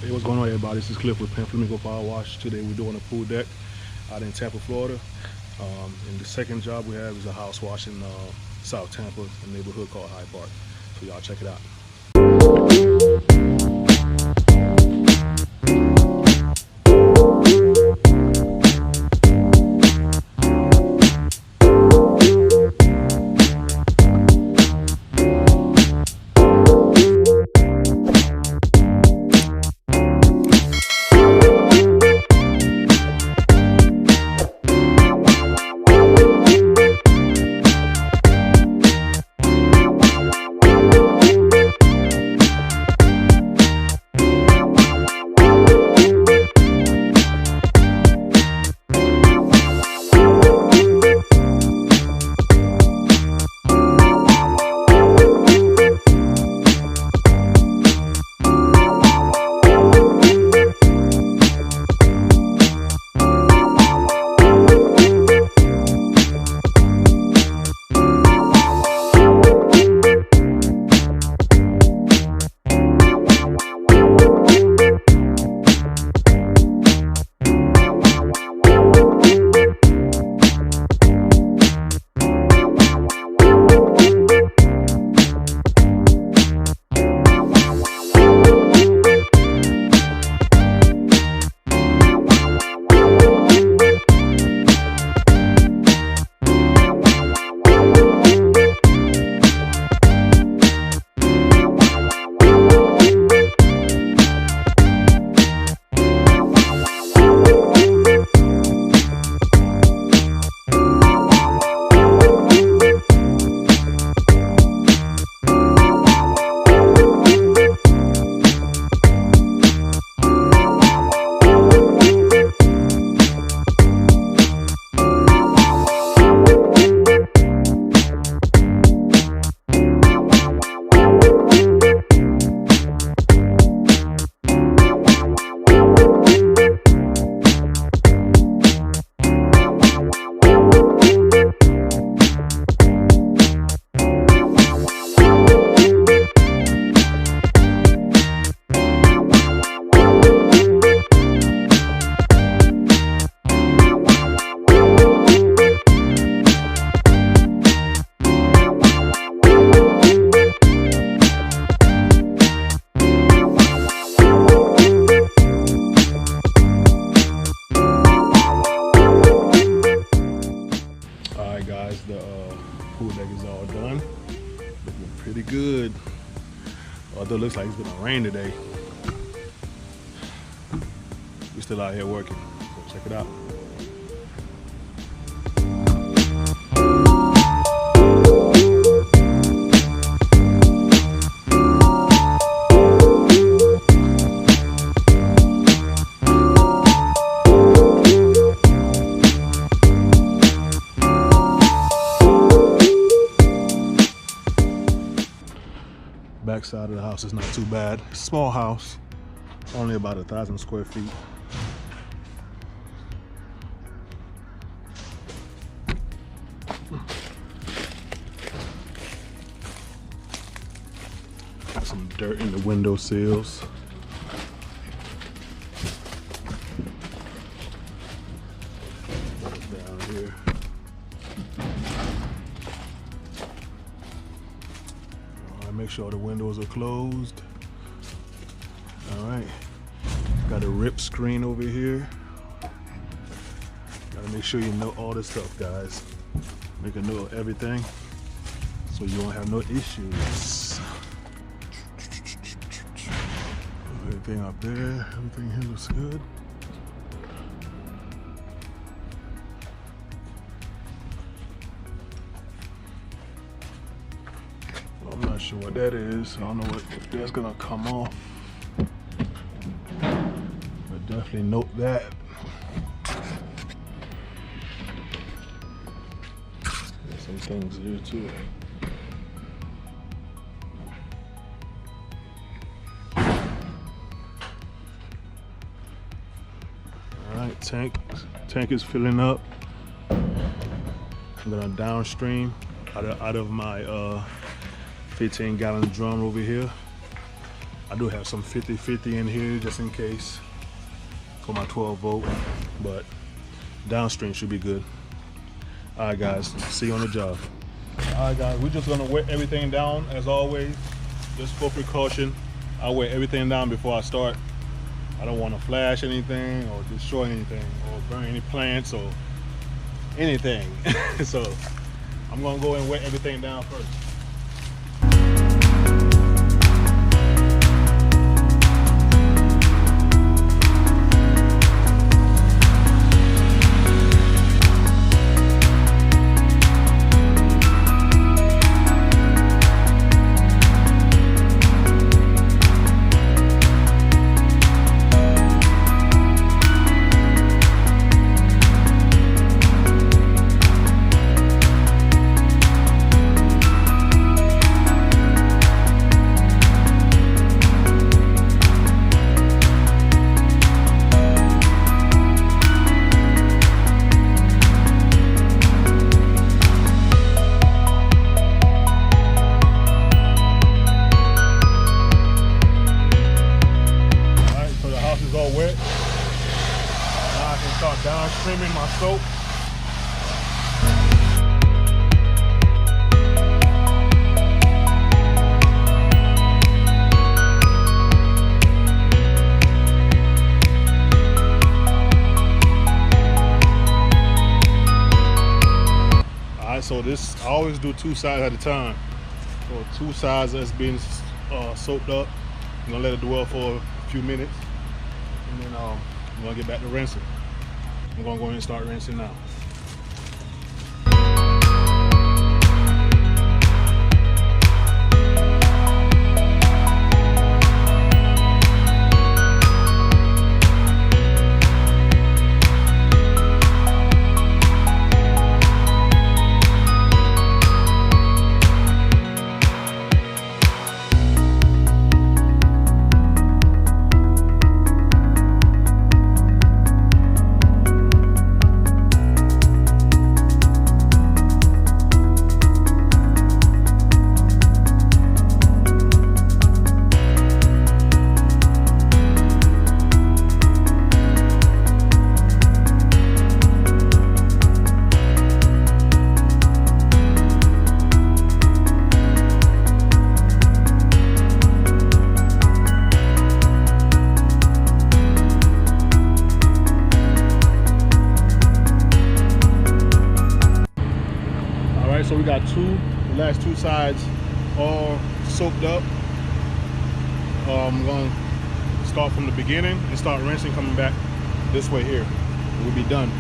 Hey, what's going on, everybody? This is Cliff with Flamingo Power Wash. Today we're doing a pool deck out in Tampa, Florida. And the second job we have is a house wash in South Tampa, a neighborhood called Hyde Park. So y'all check it out. The pool deck is all done. Looking pretty good. Although it looks like it's gonna rain today. We're still out here working, so check it out. Back side of the house is not too bad. Small house, only about 1,000 square feet. Got some dirt in the window sills. Down here. Make sure the windows are closed. All right, got a rip screen over here. Gotta make sure you know all this stuff, guys. Make a note of everything so you won't have no issues. Everything up there, everything here looks good. I'm not sure what that is. I don't know if that's gonna come off. But definitely note that. There's some things here too. Alright, tank is filling up. I'm gonna downstream out of my 15-gallon drum over here. I do have some 50/50 in here just in case for my 12 volt, but downstream should be good. All right, guys, see you on the job. All right, guys, we're just gonna wet everything down as always, just for precaution. I wet everything down before I start. I don't want to flash anything or destroy anything or burn any plants or anything. So I'm gonna go and wet everything down first. All wet. Now I can start downstreaming my soap. Alright, so this, I always do 2 sides at a time. So 2 sides that's being soaked up. I'm gonna let it dwell for a few minutes. And then I'm gonna get back to rinsing. I'm gonna go ahead and start rinsing now. So we got the last two sides all soaked up. I'm going to start from the beginning and start rinsing, coming back this way here. We'll be done.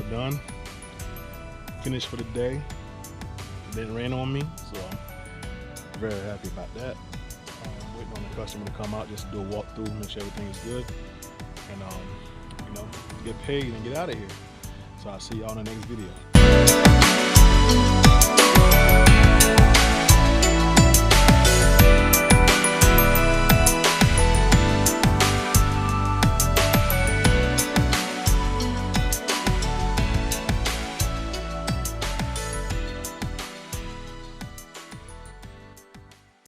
done, finished for the day. It didn't rain on me, so I'm very happy about that. I'm waiting on the customer to come out just to do a walkthrough, make sure everything is good, and get paid and get out of here. So I'll see y'all in the next video.